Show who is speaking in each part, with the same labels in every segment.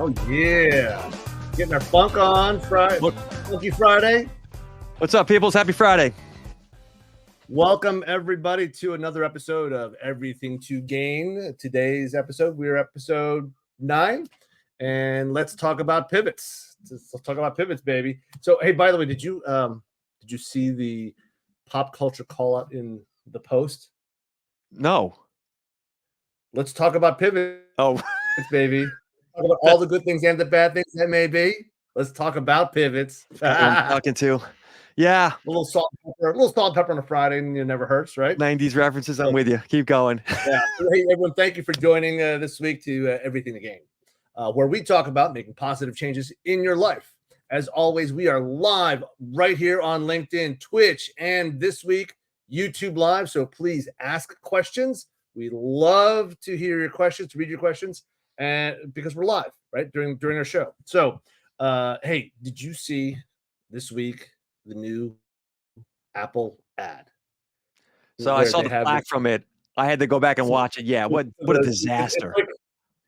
Speaker 1: Oh yeah, getting our funk on Friday, Funky Friday.
Speaker 2: What's up, peoples? Happy Friday.
Speaker 1: Welcome everybody to another episode of Everything to Gain. Today's episode, we're episode 9, and let's talk about pivots. Let's talk about pivots, baby. So, hey, by the way, did you see the pop culture call out in the Post?
Speaker 2: No.
Speaker 1: Let's talk about pivots.
Speaker 2: Oh,
Speaker 1: baby. Talk about all the good things and the bad things that may be. Let's talk about pivots.
Speaker 2: I'm talking to. Yeah.
Speaker 1: A little salt and pepper on a Friday, and it never hurts, right?
Speaker 2: 90s references. I'm with you. Keep going.
Speaker 1: Yeah. Hey, everyone, thank you for joining this week to Everything to Gain, where we talk about making positive changes in your life. As always, we are live right here on LinkedIn, Twitch, and this week, YouTube Live. So please ask questions. We love to hear your questions, to read your questions, and because we're live, right, during our show. So, hey, did you see this week the new Apple ad?
Speaker 2: So I saw the plaque from it. I had to go back and watch it. Yeah, what a disaster.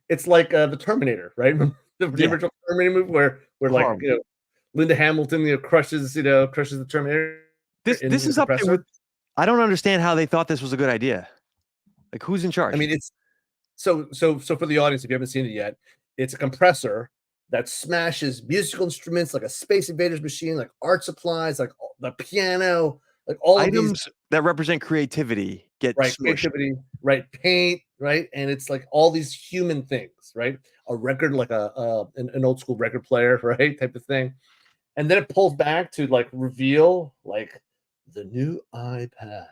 Speaker 1: It's like the Terminator, right? The original Terminator movie where like Linda Hamilton crushes the Terminator.
Speaker 2: This is up there with. I don't understand how they thought this was a good idea. Like, who's in charge?
Speaker 1: I mean, it's so for the audience, if you haven't seen it yet, it's a compressor that smashes musical instruments like a Space Invaders machine, like art supplies, like the piano, like all
Speaker 2: items
Speaker 1: of these
Speaker 2: that represent creativity get
Speaker 1: right,
Speaker 2: smushed.
Speaker 1: creativity, right, paint, right, and it's like all these human things, right? A record, like an old school record player, right, type of thing, and then it pulls back to like reveal like the new iPad.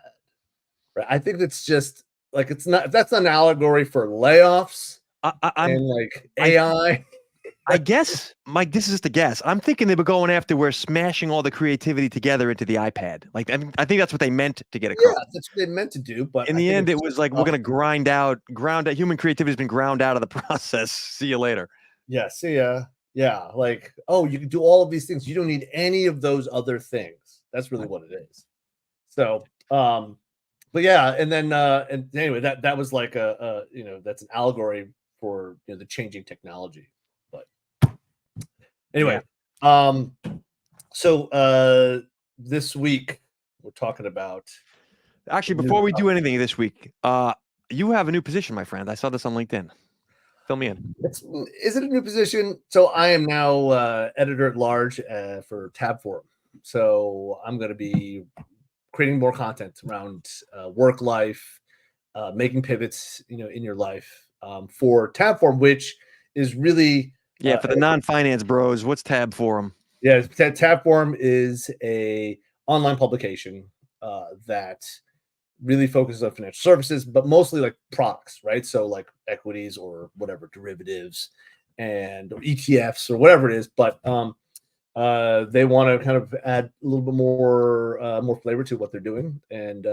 Speaker 1: Right, I think it's just like that's an allegory for layoffs and like AI.
Speaker 2: I guess, Mike, this is just a guess. I'm thinking they were going after we're smashing all the creativity together into the iPad. Like, I think that's what they meant to get across.
Speaker 1: Yeah, that's what they meant to do. But
Speaker 2: in the end, it was like, we're going to ground out. Human creativity has been ground out of the process. See you later.
Speaker 1: Yeah, see ya. Yeah, like, oh, you can do all of these things. You don't need any of those other things. That's really what it is. So, but yeah, and then and anyway, that was like that's an allegory for the changing technology. But anyway, so this week we're talking about.
Speaker 2: Actually, before we do anything this week, you have a new position, my friend. I saw this on LinkedIn. Fill me in.
Speaker 1: Is it a new position? So I am now editor at large for Tab Forum. So I'm going to be creating more content around work life, making pivots, in your life for Tab Forum, which is really
Speaker 2: for the non-finance bros. What's Tab Forum?
Speaker 1: Yeah, Tab Forum is a online publication that really focuses on financial services, but mostly like products, right? So like equities or whatever, derivatives and or ETFs or whatever it is. But they want to kind of add a little bit more flavor to what they're doing, and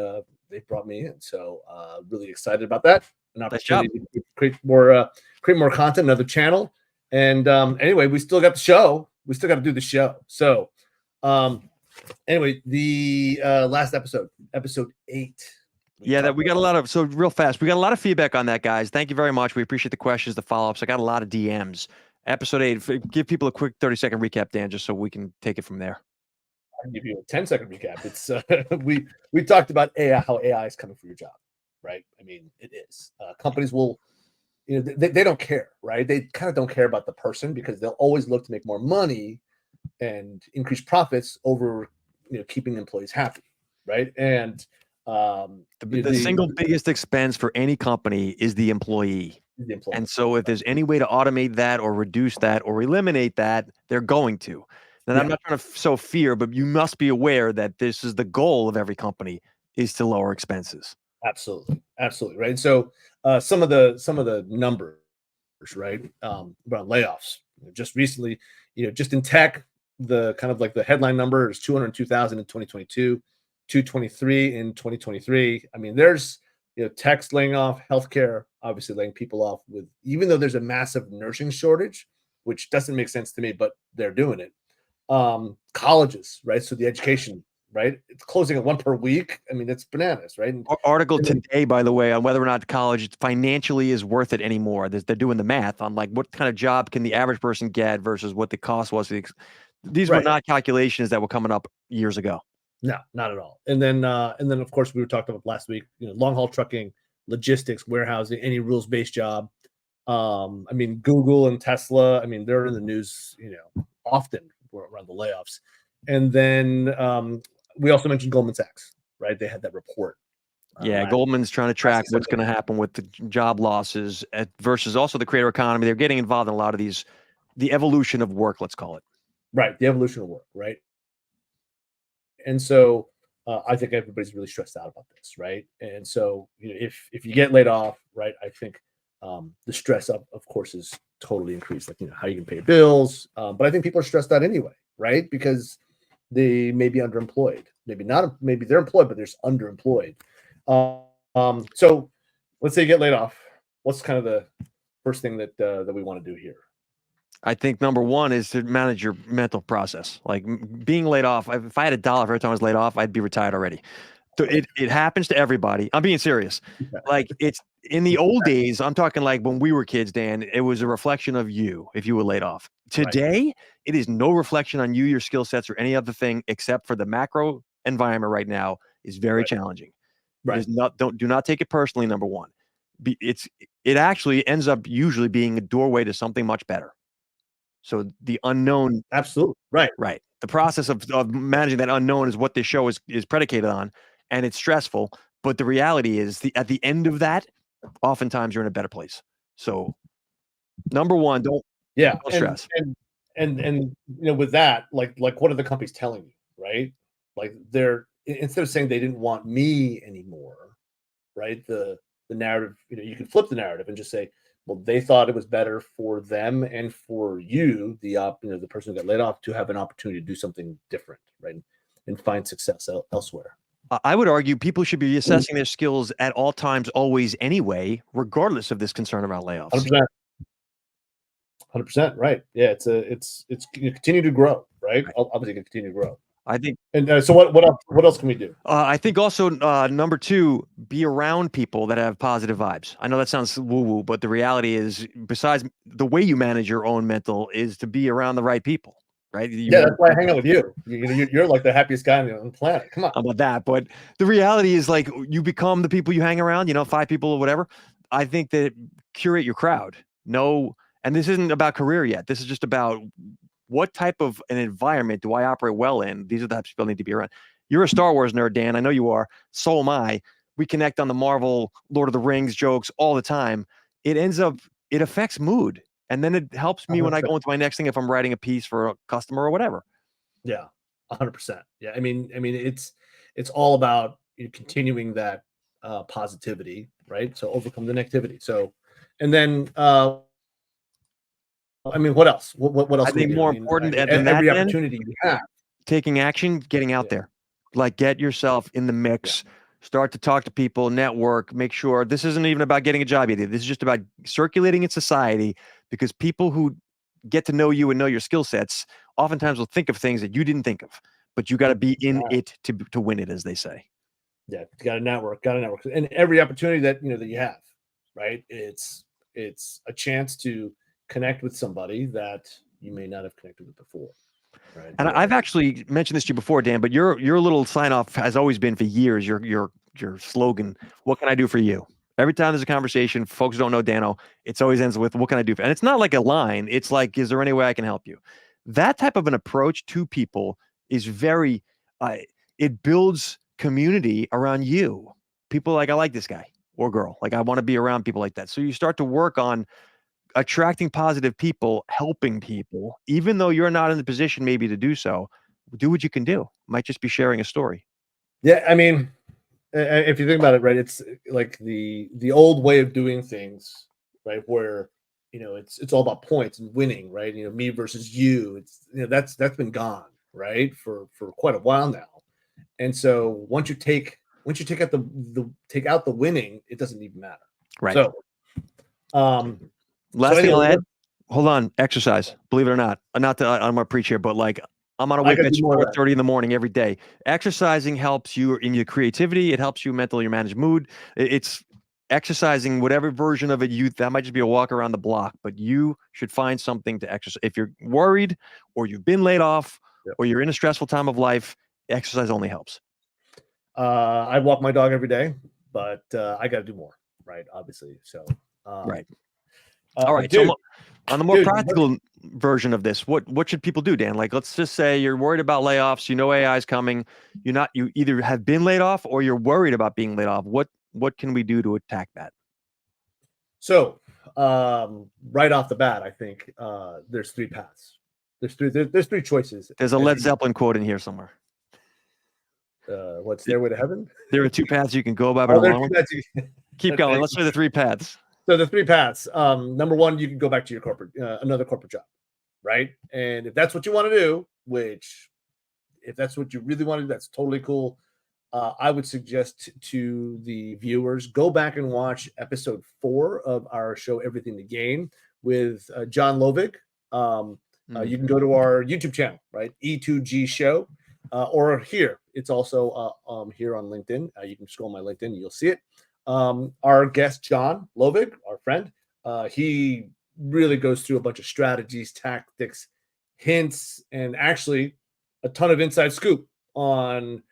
Speaker 1: they brought me in. So really excited about that. An opportunity to create more content, another channel. And anyway, we still got the show. We still got to do the show. So anyway, the last episode 8.
Speaker 2: That we got a lot of, so real fast, we got a lot of feedback on that, guys. Thank you very much. We appreciate the questions, the follow-ups. I got a lot of DMs. Episode 8, give people a quick 30-second recap, Dan, just so we can take it from there.
Speaker 1: I can give you a 10-second recap. It's we talked about AI, how AI is coming for your job, right? I mean, it is. Companies will, they don't care, right? They kind of don't care about the person because they'll always look to make more money and increase profits over keeping employees happy, right? And
Speaker 2: the single biggest expense for any company is the employee. And so if there's any way to automate that or reduce that or eliminate that, they're going to. And I'm not trying to sow fear, but you must be aware that this is the goal of every company, is to lower expenses.
Speaker 1: Absolutely, right. And so some of the numbers, right, about layoffs. Just recently, just in tech, the kind of like the headline number is 202,000 in 2022, 223 in 2023. I mean, there's tech's laying off, healthcare obviously laying people off, with even though there's a massive nursing shortage, which doesn't make sense to me, but they're doing it. Colleges, right? So the education right? It's closing at one per week. I mean, it's bananas, right?
Speaker 2: Article today, by the way, on whether or not college financially is worth it anymore. They're doing the math on like what kind of job can the average person get versus what the cost was. These were not calculations that were coming up years ago.
Speaker 1: No, not at all. And then of course we were talking about last week, long haul trucking, logistics, warehousing, any rules based job. I mean, Google and Tesla, I mean, they're in the news, often around the layoffs. And then we also mentioned Goldman Sachs, right? They had that report.
Speaker 2: Goldman's trying to track what's going to happen with the job losses versus also the creator economy. They're getting involved in a lot of the evolution of work, let's call it.
Speaker 1: Right, the evolution of work, right? And so I think everybody's really stressed out about this, right? And so if you get laid off, right, I think the stress of course is totally increased, like how you can pay your bills. But I think people are stressed out anyway, right? Because they may be underemployed, maybe they're employed, but they're just underemployed. So let's say you get laid off. What's kind of the first thing that we want to do here?
Speaker 2: I think number one is to manage your mental process. Like being laid off, if I had $1 for every time I was laid off, I'd be retired already. So it happens to everybody. I'm being serious. Like it's in the old days, I'm talking like when we were kids, Dan, it was a reflection of you if you were laid off. Today, it is no reflection on you, your skill sets, or any other thing except for the macro environment right now is very challenging. It is do not take it personally, number one. It actually ends up usually being a doorway to something much better. So the unknown,
Speaker 1: absolutely
Speaker 2: right. The process of managing that unknown is what this show is predicated on, and it's stressful. But the reality is, at the end of that, oftentimes you're in a better place. So, number one, don't stress.
Speaker 1: And with that, like what are the companies telling you, right? Like they're instead of saying they didn't want me anymore, right? The narrative, you can flip the narrative and just say, well, they thought it was better for them and for you, the person who got laid off, to have an opportunity to do something different, right, and find success elsewhere.
Speaker 2: I would argue people should be assessing their skills at all times, always, anyway, regardless of this concern around layoffs.
Speaker 1: 100%, right? Yeah, it's continue to grow, right? Obviously, continue to grow.
Speaker 2: I think.
Speaker 1: And so what else can we do?
Speaker 2: I think also number two, be around people that have positive vibes. I know that sounds woo-woo, but the reality is, besides the way you manage your own mental, is to be around the right people, right?
Speaker 1: That's why I hang out with you. You're like the happiest guy on the planet. Come on.
Speaker 2: How about that? But the reality is, like, you become the people you hang around, 5 people or whatever. I think that curate your crowd. And this isn't about career yet. This is just about what type of an environment do I operate well in? These are the types of people I need to be around. You're a Star Wars nerd, Dan. I know you are. So am I. We connect on the Marvel, Lord of the Rings jokes all the time. It affects mood. And then it helps me when I go into my next thing if I'm writing a piece for a customer or whatever.
Speaker 1: Yeah, 100%. Yeah, I mean, it's all about continuing that positivity, right? So overcome the negativity. So, and then I mean, what else? What else?
Speaker 2: I think more important than
Speaker 1: every opportunity you have,
Speaker 2: taking action, getting out there, like get yourself in the mix. Start to talk to people, network, make sure this isn't even about getting a job yet. This is just about circulating in society, because people who get to know you and know your skill sets oftentimes will think of things that you didn't think of, but you got to be in it to win it, as they say.
Speaker 1: Yeah, you got to network, and every opportunity that that you have, right? It's a chance to connect with somebody that you may not have connected with before. Right.
Speaker 2: And I've actually mentioned this to you before, Dan, but your little sign off has always been for years, your slogan, what can I do for you? Every time there's a conversation, folks don't know Dano, it's always ends with, what can I do? And it's not like a line. It's like, is there any way I can help you? That type of an approach to people is very, it builds community around you. People like, I like this guy or girl. Like, I want to be around people like that. So you start to work on attracting positive people, helping people, even though you're not in the position maybe to do so. Do what you can do. Might just be sharing a story.
Speaker 1: Yeah, I mean, if you think about it, right, it's like the old way of doing things, right, where it's all about points and winning, right? Me versus you. It's that's been gone, right, for quite a while now. And so once you take out the winning, it doesn't even matter.
Speaker 2: Right.
Speaker 1: So,
Speaker 2: last thing I'll add. Hold on, exercise. Believe it or not, I'm gonna preach here, but like I'm on a whip at 4:30 in the morning every day. Exercising helps you in your creativity. It helps you mentally manage mood. It's exercising, whatever version of it that might just be a walk around the block, but you should find something to exercise. If you're worried or you've been laid off or you're in a stressful time of life, exercise only helps.
Speaker 1: I walk my dog every day, but I got to do more, right? Obviously. So,
Speaker 2: right. All right. So on the more practical version of this, what should people do, Dan? Like, let's just say you're worried about layoffs. You know AI is coming. You either have been laid off or you're worried about being laid off. What can we do to attack that?
Speaker 1: So, right off the bat, I think there's three paths. There's three choices.
Speaker 2: There's a Led Zeppelin quote in here somewhere.
Speaker 1: What's Stairway to Heaven?
Speaker 2: There are two paths you can go about. Keep going. Let's say the three paths.
Speaker 1: So the three paths. Number one, you can go back to your another corporate job, right? And if that's what you want to do, if that's what you really want to do, that's totally cool. I would suggest to the viewers, go back and watch episode 4 of our show, Everything to Gain, with John Lovig. You can go to our YouTube channel, right? E2G Show, or here. It's also here on LinkedIn. You can scroll my LinkedIn, you'll see it. Our guest, John Lovig, our friend, he really goes through a bunch of strategies, tactics, hints, and actually a ton of inside scoop on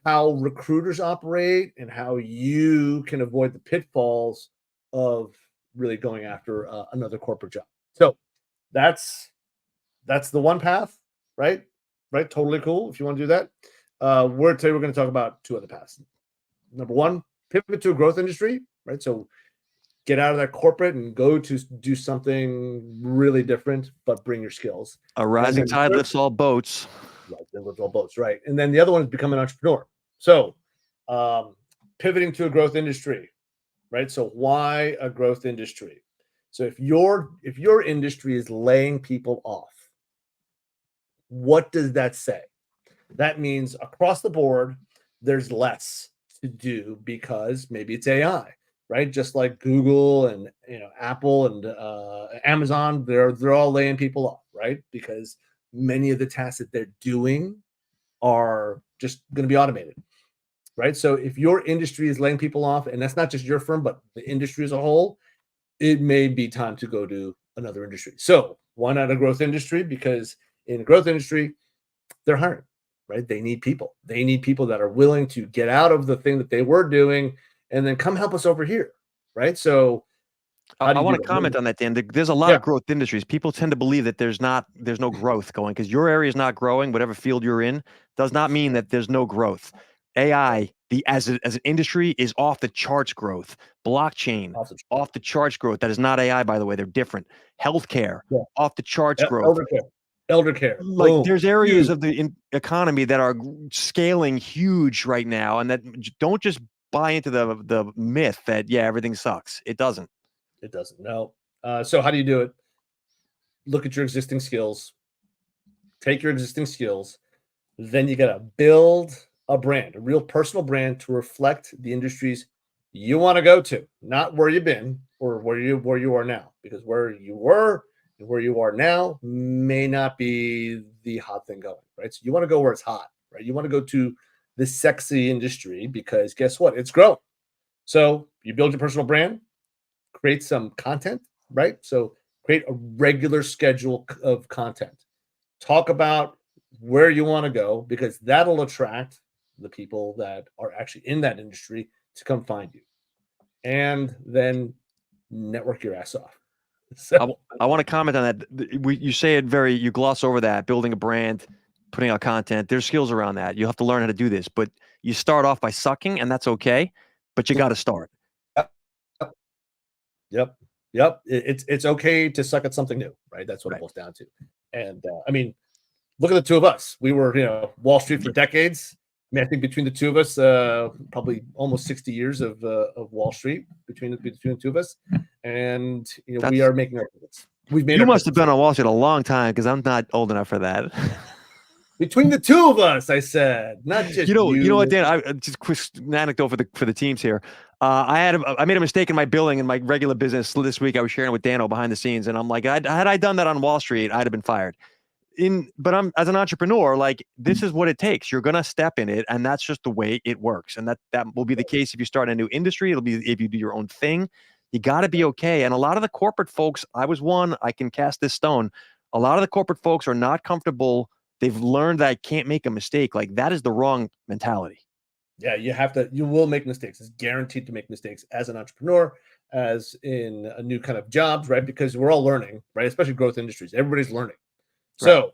Speaker 1: how recruiters operate and how you can avoid the pitfalls of really going after another corporate job. So that's the one path, right? Right. Totally cool. If you want to do that, today we're going to talk about two other paths. Number one, pivot to a growth industry, right? So get out of that corporate and go to do something really different, but bring your skills.
Speaker 2: A rising tide lifts all boats.
Speaker 1: Right. And then the other one is become an entrepreneur. So pivoting to a growth industry, right? So why a growth industry? So if your industry is laying people off, what does that say? That means across the board, there's less to do because maybe it's AI, right? Just like Google and Apple and Amazon, they're all laying people off, right? Because many of the tasks that they're doing are just going to be automated, right? So if your industry is laying people off, and that's not just your firm, but the industry as a whole, it may be time to go to another industry. So why not a growth industry? Because in a growth industry, they're hiring, right? They need people. They need people that are willing to get out of the thing that they were doing and then come help us over here, right? So
Speaker 2: I want to comment on that, Dan. There's a lot of growth industries. People tend to believe that there's no growth going because your area is not growing. Whatever field you're in does not mean that there's no growth. AI, as an industry, is off the charts growth. Blockchain, off the charts growth. That is not AI, by the way. They're different. Healthcare, off the charts growth.
Speaker 1: Elder care.
Speaker 2: Like there's areas of the economy that are scaling huge right now, and that don't just buy into the myth that everything sucks. It doesn't.
Speaker 1: It doesn't. No. So how do you do it? Look at your existing skills. Take your existing skills. Then you got to build a brand, a real personal brand to reflect the industries you want to go to, not where you've been or where you are now, because where you were and where you are now may not be the hot thing going, right? So you want to go where it's hot, right? You want to go to the sexy industry because guess what? It's growing. So you build your personal brand, create some content, right? So create a regular schedule of content. Talk about where you want to go because that'll attract the people that are actually in that industry to come find you. And then network your ass off.
Speaker 2: So I want to comment on that. You say it you gloss over that, building a brand, putting out content. There's skills around that. You have to learn how to do this, but you start off by sucking and that's okay, but you got to start.
Speaker 1: Yep. It's okay to suck at something new, right? That's what it boils down to. And I mean, look at the two of us. We were, Wall Street for decades. I mean, I think between the two of us, probably almost 60 years of Wall Street between the two of us, and we are making our pivots.
Speaker 2: You must have been on Wall Street a long time because I'm not old enough for that.
Speaker 1: Between the two of us, I said, not just
Speaker 2: you know what, Dan? I just quick anecdote for the teams here. I made a mistake in my billing in my regular business this week. I was sharing with Dano behind the scenes, and I'm like, had I done that on Wall Street, I'd have been fired. But I'm as an entrepreneur, like this is what it takes. You're gonna step in it, and that's just the way it works. And that will be the case if you start a new industry. It'll be if you do your own thing. You got to be okay. And a lot of the corporate folks, I was one. I can cast this stone. A lot of the corporate folks are not comfortable. They've learned that I can't make a mistake. Like that is the wrong mentality.
Speaker 1: Yeah, you will make mistakes. It's guaranteed to make mistakes as an entrepreneur, as in a new kind of jobs, right? Because we're all learning, right? Especially growth industries. Everybody's learning.
Speaker 2: Right.
Speaker 1: So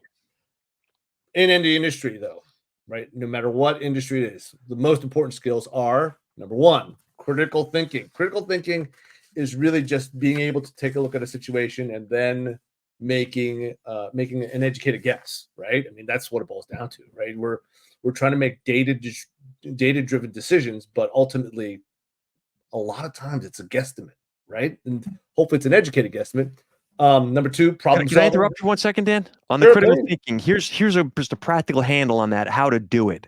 Speaker 1: in any industry, though, right? No matter what industry it is, the most important skills are number one, critical thinking. Critical thinking is really just being able to take a look at a situation and then making an educated guess, right? I mean, that's what it boils down to, right? We're trying to make data-driven decisions, but ultimately, a lot of times it's a guesstimate, right? And hopefully, it's an educated guesstimate. Number two, problem
Speaker 2: Can I
Speaker 1: solving.
Speaker 2: interrupt you 1 second, Dan? On the critical thinking, here's just a practical handle on that, how to do it.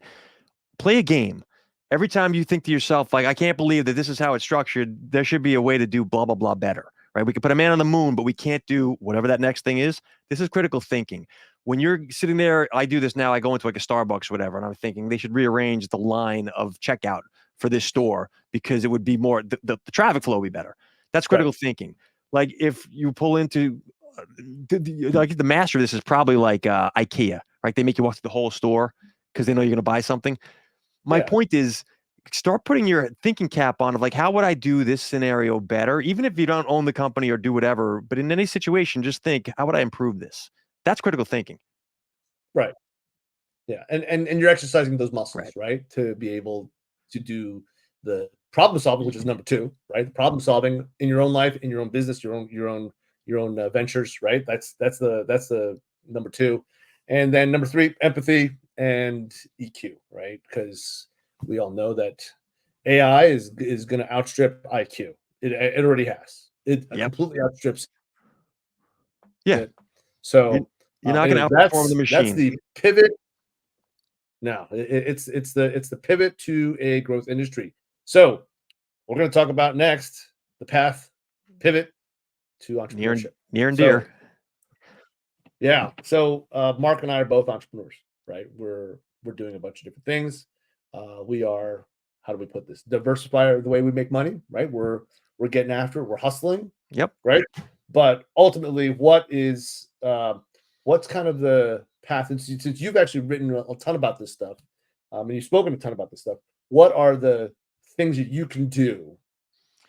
Speaker 2: Play a game. Every time you think to yourself, like, I can't believe that this is how it's structured, there should be a way to do blah, blah, blah better, right? We could put a man on the moon, but we can't do whatever that next thing is. This is critical thinking. When you're sitting there, I do this now, I go into like a Starbucks or whatever, and I'm thinking they should rearrange the line of checkout for this store because it would be more, the traffic flow would be better. That's critical thinking. Like if you pull into, like the master of this is probably like IKEA, right? They make you walk through the whole store because they know you're going to buy something. My point is start putting your thinking cap on of like, how would I do this scenario better? Even if you don't own the company or do whatever, but in any situation, just think, how would I improve this? That's critical thinking.
Speaker 1: Right. Yeah. And you're exercising those muscles, right? To be able to do the problem solving, which is number two, right? The problem solving in your own life, in your own business, your own ventures, right? That's the number two. And then number three, empathy and EQ, right? Because we all know that AI is going to outstrip IQ. It already has. It completely outstrips.
Speaker 2: Yeah.
Speaker 1: So
Speaker 2: you're not going to outperform the machine.
Speaker 1: That's the pivot. No, it's the pivot to a growth industry. So we're going to talk about next the path pivot to entrepreneurship.
Speaker 2: Near and dear.
Speaker 1: Yeah. So Mark and I are both entrepreneurs, right? We're doing a bunch of different things. We are, how do we put this? Diversify the way we make money, right? We're getting after it. We're hustling.
Speaker 2: Yep.
Speaker 1: Right. But ultimately, what's kind of the path? And since you've actually written a ton about this stuff, and you've spoken a ton about this stuff, what are the things that you can do?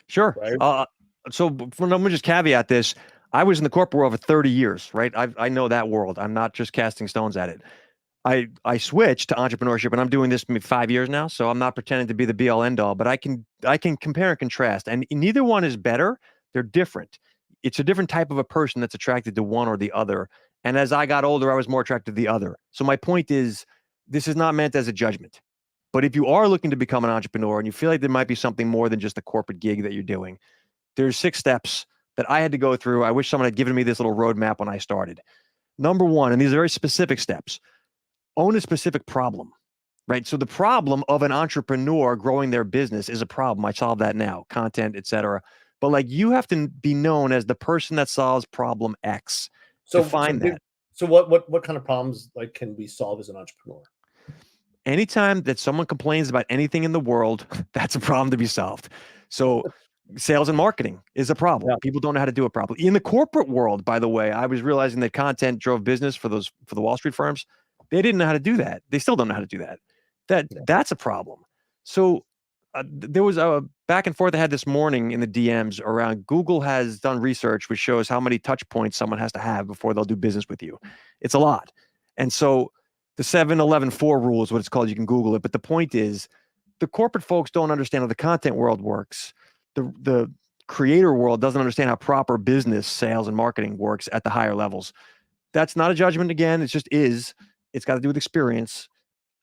Speaker 2: Sure.
Speaker 1: Right.
Speaker 2: So let me just caveat this. I was in the corporate world for 30 years, right? I know that world. I'm not just casting stones at it. I switched to entrepreneurship, and I'm doing this maybe 5 years now. So I'm not pretending to be the be all end all, but I can compare and contrast, and neither one is better. They're different. It's a different type of a person that's attracted to one or the other. And as I got older, I was more attracted to the other. So my point is, this is not meant as a judgment. But if you are looking to become an entrepreneur and you feel like there might be something more than just a corporate gig that you're doing, there's 6 steps that I had to go through. I wish someone had given me this little roadmap when I started. Number one, and these are very specific steps, own a specific problem, right? So the problem of an entrepreneur growing their business is a problem. I solve that now, content, etc. But like you have to be known as the person that solves problem X. Define that.
Speaker 1: So what kind of problems like can we solve as an entrepreneur?
Speaker 2: Anytime that someone complains about anything in the world, that's a problem to be solved. So sales and marketing is a problem. Yeah. People don't know how to do it properly. In the corporate world, by the way, I was realizing that content drove business for the Wall Street firms. They didn't know how to do that. They still don't know how to do that. That's a problem. So there was a back and forth I had this morning in the DMs around Google has done research which shows how many touch points someone has to have before they'll do business with you. It's a lot. And so the 7-11-4 rule is what it's called. You can Google it. But the point is the corporate folks don't understand how the content world works. The creator world doesn't understand how proper business, sales, and marketing works at the higher levels. That's not a judgment again. It just is. It's got to do with experience.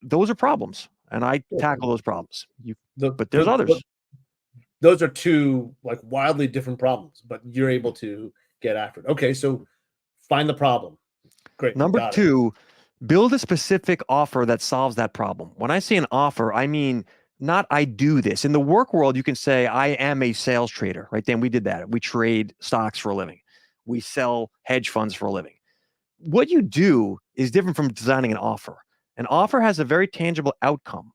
Speaker 2: Those are problems. And I tackle those problems. But there's others.
Speaker 1: Those are two like wildly different problems, but you're able to get after it. Okay, so find the problem. Great.
Speaker 2: Number two, build a specific offer that solves that problem. When I say an offer, I mean not I do this. In the work world, you can say I am a sales trader, right? Dan, we did that. We trade stocks for a living. We sell hedge funds for a living. What you do is different from designing an offer. An offer has a very tangible outcome.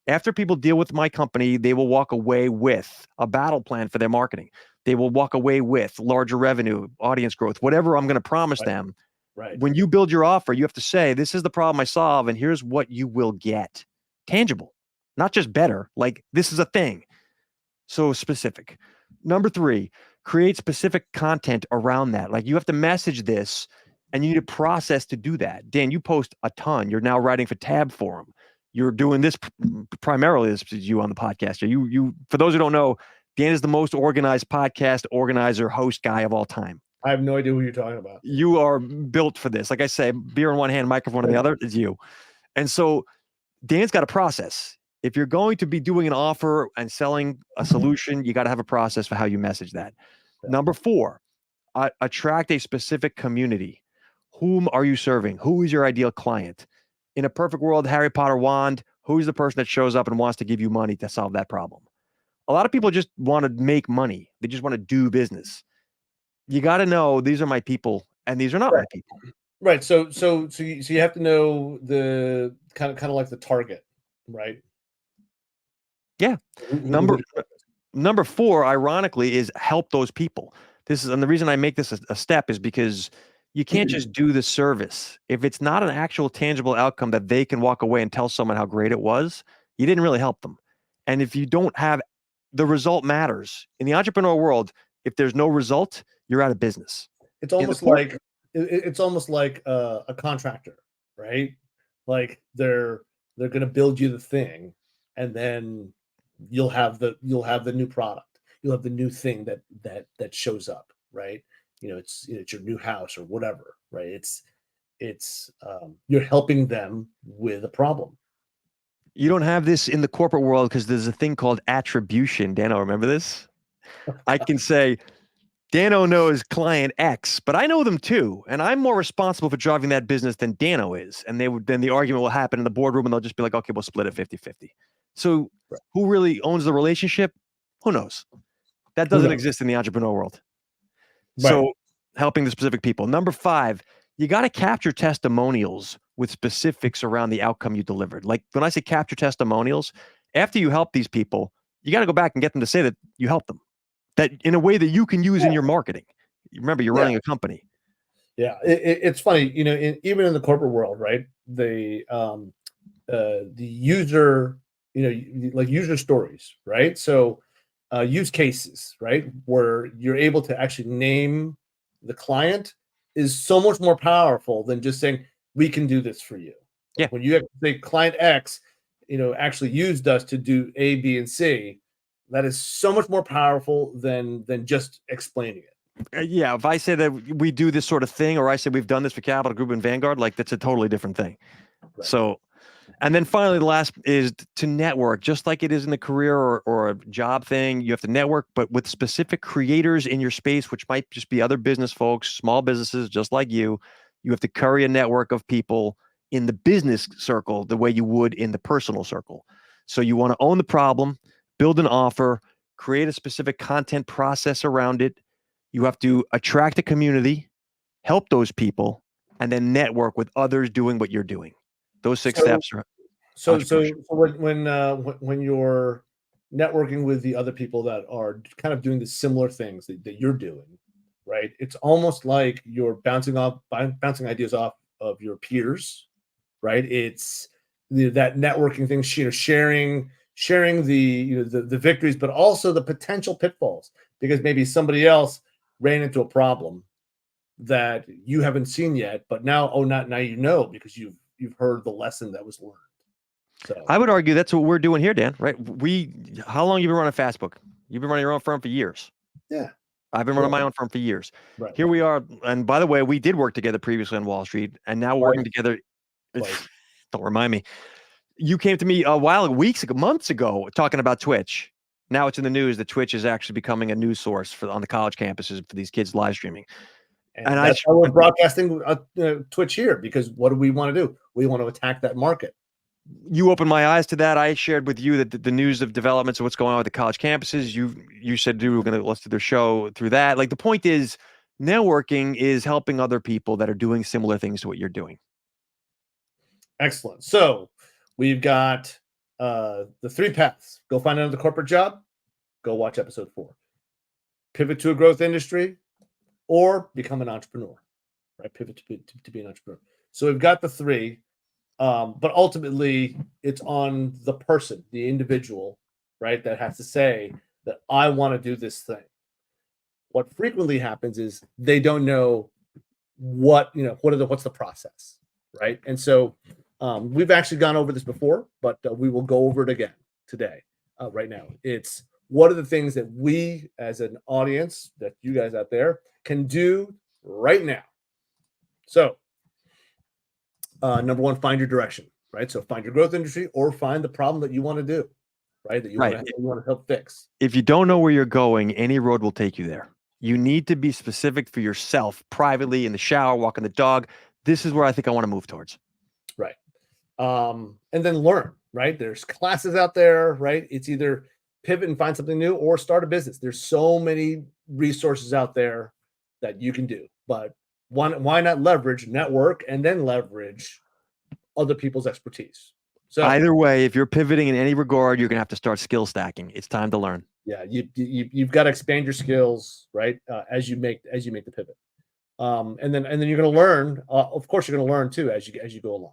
Speaker 2: After people deal with my company, they will walk away with a battle plan for their marketing. They will walk away with larger revenue, audience growth, whatever I'm going to promise them.
Speaker 1: Right.
Speaker 2: When you build your offer, you have to say, this is the problem I solve, and here's what you will get. Tangible, not just better. Like, this is a thing. So specific. Number 3, create specific content around that. Like, you have to message this, and you need a process to do that. Dan, you post a ton. You're now writing for Tab Forum. You're doing this primarily. This is you on the podcast. You. For those who don't know, Dan is the most organized podcast organizer, host guy of all time.
Speaker 1: I have no idea who you're talking about.
Speaker 2: You are built for this. Like I say, beer in one hand, microphone in the other is you. And so Dan's got a process. If you're going to be doing an offer and selling a solution, you got to have a process for how you message that. Yeah. Number 4, attract a specific community. Whom are you serving? Who is your ideal client? In a perfect world, Harry Potter wand, who's the person that shows up and wants to give you money to solve that problem? A lot of people just want to make money. They just want to do business. You got to know these are my people and these are not my people.
Speaker 1: Right. So you have to know the kind of like the target, right?
Speaker 2: Yeah. Number 4, ironically, is help those people. And the reason I make this a step is because you can't just do the service. If it's not an actual tangible outcome that they can walk away and tell someone how great it was, you didn't really help them. And if you don't have the result matters in the entrepreneur world, if there's no result, you're out of business.
Speaker 1: It's almost like a contractor, right? Like they're going to build you the thing, and then you'll have the new product. You'll have the new thing that shows up, right? It's your new house or whatever, right? It's you're helping them with a problem.
Speaker 2: You don't have this in the corporate world because there's a thing called attribution. Dano, remember this? I can say, Dano knows client X, but I know them too, and I'm more responsible for driving that business than Dano is. And then the argument will happen in the boardroom, and they'll just be like, okay, we'll split it 50-50. So who really owns the relationship? Who knows? That doesn't exist in the entrepreneur world. Right. So helping the specific people. Number 5, you got to capture testimonials with specifics around the outcome you delivered. Like when I say capture testimonials, after you help these people, you got to go back and get them to say that you helped them. That in a way that you can use in your marketing. Remember, you're running a company.
Speaker 1: Yeah, it's funny, even in the corporate world, right? The user, like user stories, right? So use cases, right, where you're able to actually name the client is so much more powerful than just saying we can do this for you.
Speaker 2: Yeah.
Speaker 1: When you have to say client X, actually used us to do A, B, and C. That is so much more powerful than just explaining it.
Speaker 2: Yeah, if I say that we do this sort of thing, or I say we've done this for Capital Group and Vanguard, like that's a totally different thing. Right. So, and then finally, the last is to network, just like it is in the career or a job thing. You have to network, but with specific creators in your space, which might just be other business folks, small businesses, just like you. You have to curry a network of people in the business circle the way you would in the personal circle. So you want to own the problem, build an offer, create a specific content process around it. You have to attract a community, help those people, and then network with others doing what you're doing. Those 6 steps are.
Speaker 1: So when you're networking with the other people that are kind of doing the similar things that you're doing, right? It's almost like you're bouncing ideas off of your peers, right? It's that networking thing, sharing the victories, but also the potential pitfalls, because maybe somebody else ran into a problem that you haven't seen yet, but now because you've heard the lesson that was learned. So
Speaker 2: I would argue that's what we're doing here, Dan, right? How long you been running Fastbook? You've been running your own firm for years.
Speaker 1: Yeah.
Speaker 2: I've been running my own firm for years.
Speaker 1: Right.
Speaker 2: Here we are. And by the way, we did work together previously on Wall Street, and now we're working together. Don't remind me. You came to me months ago, talking about Twitch. Now it's in the news that Twitch is actually becoming a news source on the college campuses for these kids live streaming.
Speaker 1: And that's why we're broadcasting Twitch here, because what do we want to do? We want to attack that market.
Speaker 2: You opened my eyes to that. I shared with you that the news of developments of what's going on with the college campuses. You said let's do their show through that. Like, the point is, networking is helping other people that are doing similar things to what you're doing.
Speaker 1: Excellent. So we've got the 3 paths. Go find another corporate job. Go watch episode 4. Pivot to a growth industry, or become an entrepreneur. Right? Pivot to be an entrepreneur. So we've got the 3, but ultimately it's on the person, the individual, right, that has to say that I want to do this thing. What frequently happens is they don't know what's the process, right? And so we've actually gone over this before, but we will go over it again today, right now. It's what are the things that we as an audience, that you guys out there can do right now. So number 1, find your direction, right? So find your growth industry, or find the problem that you want to do, right? That you want to help fix.
Speaker 2: If you don't know where you're going, any road will take you there. You need to be specific for yourself, privately, in the shower, walking the dog. This is where I think I want to move towards.
Speaker 1: Right. And then learn, right? There's classes out there, right? It's either pivot and find something new, or start a business. There's so many resources out there that you can do, but why not leverage network and then leverage other people's expertise? So
Speaker 2: either way, if you're pivoting in any regard, you're going to have to start skill stacking. It's time to learn.
Speaker 1: Yeah, you've got to expand your skills, right? As you make the pivot, and then you're going to learn. Of course, you're going to learn too as you go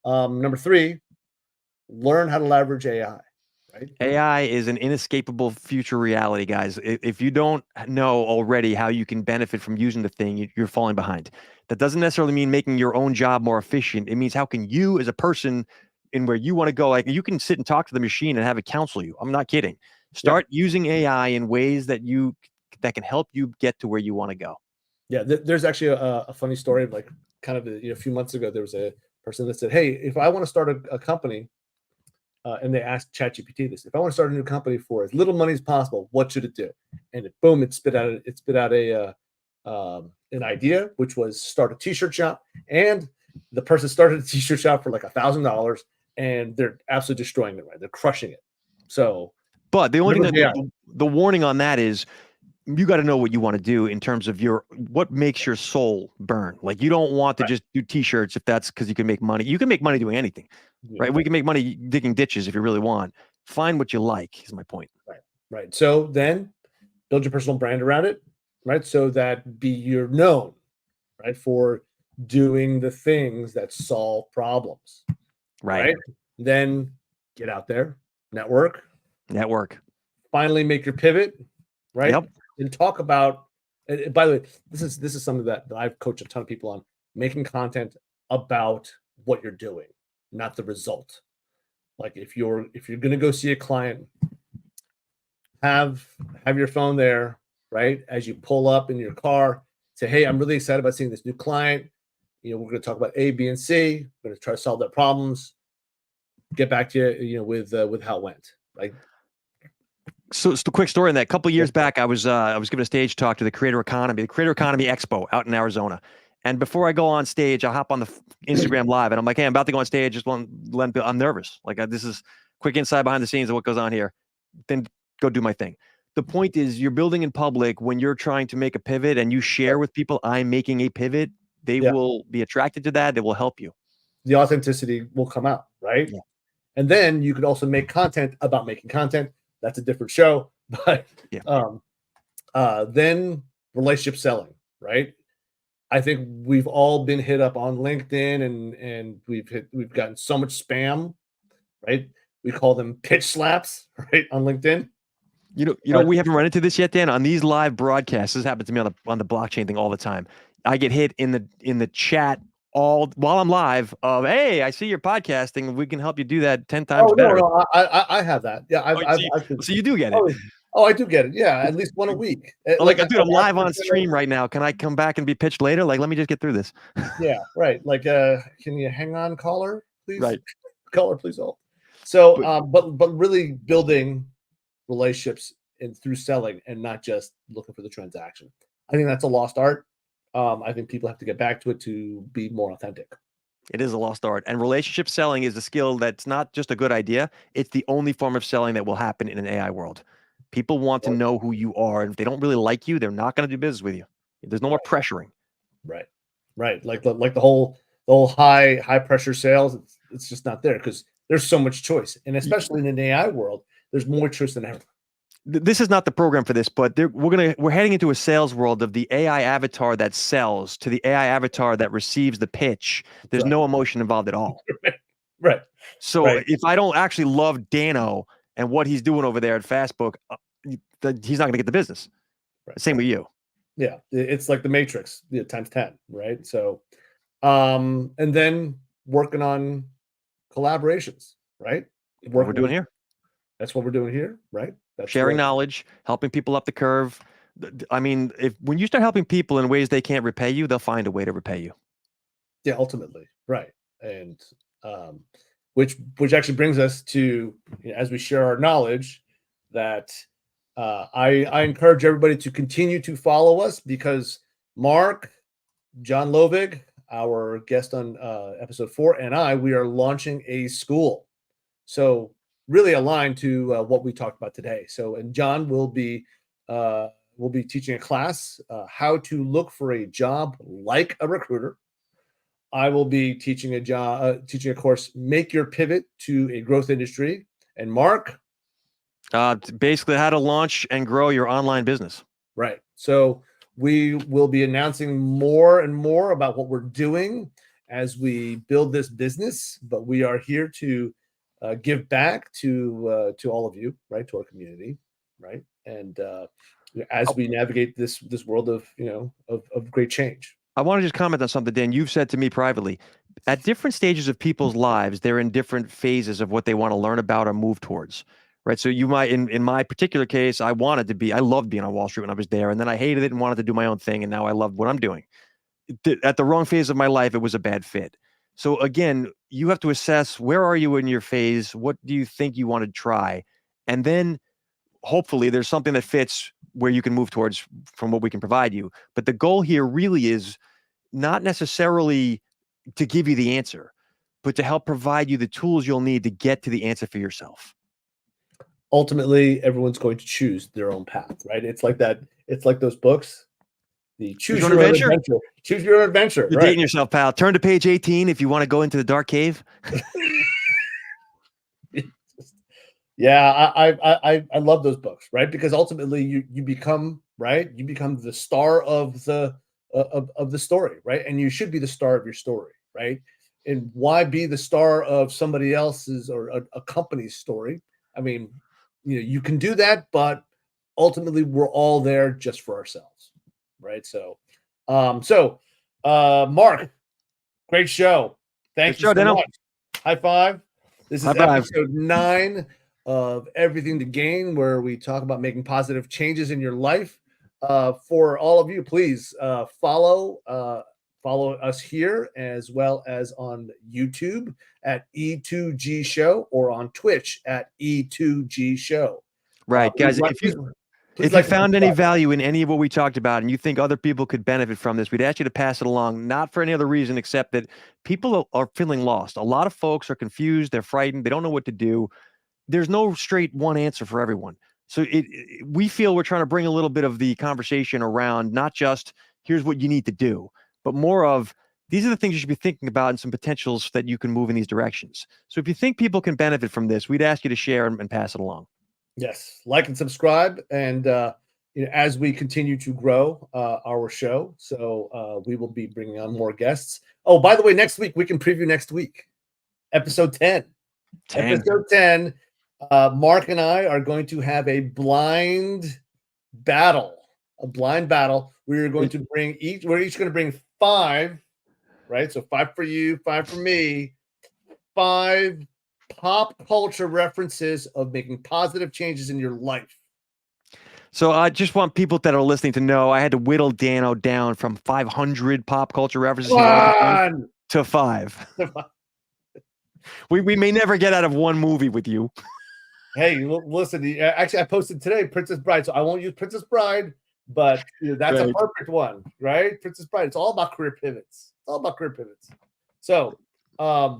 Speaker 1: along. Number 3, learn how to leverage AI. Right?
Speaker 2: AI is an inescapable future reality, guys. If you don't know already how you can benefit from using the thing, you're falling behind. That doesn't necessarily mean making your own job more efficient. It means how can you, as a person, in where you want to go, like you can sit and talk to the machine and have it counsel you. I'm not kidding. Start using AI in ways that can help you get to where you want to go.
Speaker 1: Yeah, there's actually a funny story of, like, kind of a few months ago, there was a person that said, "Hey, if I want to start a company," and they asked ChatGPT this, "If I want to start a new company for as little money as possible, what should it do?" And it spit out an idea, which was start a t-shirt shop. And the person started a t-shirt shop for like $1,000, and they're absolutely destroying it. Right, they're crushing it. So,
Speaker 2: but the only thing the warning on that is, you got to know what you want to do in terms of what makes your soul burn. Like, you don't want to just do t-shirts if that's because you can make money. You can make money doing anything, right? We can make money digging ditches if you really want. Find what you like is my point.
Speaker 1: Right. So then build your personal brand around it, right? So that you're known, right, for doing the things that solve problems. Right. Then get out there, network. Finally make your pivot, right?
Speaker 2: Yep.
Speaker 1: And talk about, and by the way, this is something that I've coached a ton of people on, making content about what you're doing, not the result. Like, if you're going to go see a client, have your phone there, right? As you pull up in your car, say, "Hey, I'm really excited about seeing this new client. We're going to talk about A, B, and C. We're going to try to solve their problems. Get back to you, with how it went." Right.
Speaker 2: So it's a quick story on that. A couple of years back, I was giving a stage talk to the Creator Economy Expo out in Arizona. And before I go on stage, I'll hop on the Instagram Live, and I'm like, "Hey, I'm about to go on stage. I'm nervous. Like, this is quick insight behind the scenes of what goes on here. Then go do my thing." The point is, you're building in public when you're trying to make a pivot, and you share with people, "I'm making a pivot." They will be attracted to that. They will help you.
Speaker 1: The authenticity will come out, right? Yeah. And then you could also make content about making content. That's a different show, but then relationship selling, right? I think we've all been hit up on LinkedIn, and we've gotten so much spam, right? We call them pitch slaps, right, on LinkedIn.
Speaker 2: You know, we haven't run into this yet, Dan. On these live broadcasts, this happens to me on the blockchain thing all the time. I get hit in the chat all while I'm live of, "Hey, I see you're podcasting. We can help you do that 10 times better."
Speaker 1: No, I have that. Yeah,
Speaker 2: so you do get it.
Speaker 1: Oh, I do get it. Yeah, at least one a week.
Speaker 2: Like, dude, I'm live on stream right now. Can I come back and be pitched later? Like, let me just get through this.
Speaker 1: Yeah, right. Like, can you hang on, caller, please?
Speaker 2: Right.
Speaker 1: Caller, please hold. So, but really building relationships through selling, and not just looking for the transaction. I think that's a lost art. I think people have to get back to it to be more authentic.
Speaker 2: It is a lost art. And relationship selling is a skill that's not just a good idea. It's the only form of selling that will happen in an AI world. People want to know who you are. And if they don't really like you, they're not going to do business with you. There's no more pressuring.
Speaker 1: Right. Like the whole high pressure sales, it's just not there because there's so much choice, and especially in an AI world, there's more choice than ever.
Speaker 2: This is not the program for this, but we're heading into a sales world of the AI avatar that sells to the AI avatar that receives the pitch. There's no emotion involved at all.
Speaker 1: Right.
Speaker 2: So if I don't actually love Dano and what he's doing over there at Fastbook, he's not going to get the business. Same with you.
Speaker 1: Yeah, it's like the Matrix times 10, right? So, and then working on collaborations, right?
Speaker 2: What we're doing here.
Speaker 1: That's what we're doing here, right? That's
Speaker 2: sharing knowledge, helping people up the curve. I mean, when you start helping people in ways they can't repay you, they'll find a way to repay you.
Speaker 1: Yeah, ultimately, right. And which actually brings us to, as we share our knowledge, that I encourage everybody to continue to follow us, because Mark, John Lovig, our guest on episode 4, and we are launching a school. So really aligned to what we talked about today. So, and John will be teaching a class, how to look for a job like a recruiter. I will be teaching a course, make your pivot to a growth industry. And Mark,
Speaker 2: basically how to launch and grow your online business.
Speaker 1: Right. So we will be announcing more and more about what we're doing as we build this business, but we are here to give back to all of you, right, to our community, right, and as we navigate this world of of great change.
Speaker 2: I want to just comment on something, Dan. You've said to me privately, at different stages of people's lives, they're in different phases of what they want to learn about or move towards. Right. So you might, in my particular case, I loved being on Wall Street when I was there, and then I hated it and wanted to do my own thing, and now I love what I'm doing. At the wrong phase of my life, it was a bad fit. So again, you have to assess, where are you in your phase? What do you think you want to try? And then hopefully there's something that fits where you can move towards from what we can provide you. But the goal here really is not necessarily to give you the answer, but to help provide you the tools you'll need to get to the answer for yourself.
Speaker 1: Ultimately, everyone's going to choose their own path, right? It's like that. It's like those books. The choose your own adventure. Choose your own adventure.
Speaker 2: You're dating yourself, pal. Turn to page 18 if you want to go into the dark cave.
Speaker 1: Yeah, I love those books, right? Because ultimately you become, right? You become the star of the story, right? And you should be the star of your story, right? And why be the star of somebody else's or a company's story? I mean, you can do that, but ultimately we're all there just for ourselves, right? So, Mark, great show. Thank you so much. High five. This is episode 9 of Everything to Gain, where we talk about making positive changes in your life. For all of you, please follow us here, as well as on YouTube at E2G Show, or on Twitch at E2G Show.
Speaker 2: Right, guys. If you found any value in any of what we talked about, and you think other people could benefit from this, we'd ask you to pass it along, not for any other reason except that people are feeling lost. A lot of folks are confused. They're frightened. They don't know what to do. There's no straight one answer for everyone. So we feel we're trying to bring a little bit of the conversation around, not just here's what you need to do, but more of these are the things you should be thinking about and some potentials that you can move in these directions. So if you think people can benefit from this, we'd ask you to share and pass it along.
Speaker 1: Yes, like and subscribe, and as we continue to grow our show, so we will be bringing on more guests. Oh, by the way, next week we can preview next week, episode 10. Episode 10. Mark and I are going to have a blind battle. We're going to bring we're each going to bring 5, right? So 5 for you, 5 for me. 5 pop culture references of making positive changes in your life.
Speaker 2: So I just want people that are listening to know I had to whittle Dano down from 500 pop culture references to 5. We may never get out of one movie with you.
Speaker 1: Hey, listen, actually I posted today Princess Bride, so I won't use Princess Bride, but that's a perfect one, right? Princess Bride. It's all about career pivots. So I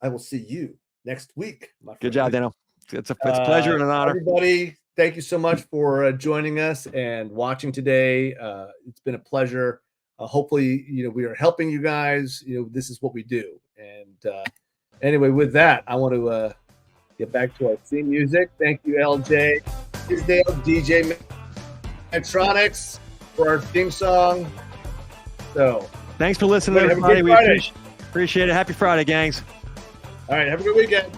Speaker 1: will see you next week, my friend.
Speaker 2: Good job, Dano. It's a pleasure and an honor.
Speaker 1: Everybody, thank you so much for joining us and watching today. It's been a pleasure. hopefully, we are helping you guys. This is what we do. And anyway, with that, I want to get back to our theme music. Thank you, LJ Tisdale, DJ Metronics, for our theme song. So
Speaker 2: thanks for listening, everybody. We appreciate it. Happy Friday, gangs.
Speaker 1: All right, have a good weekend.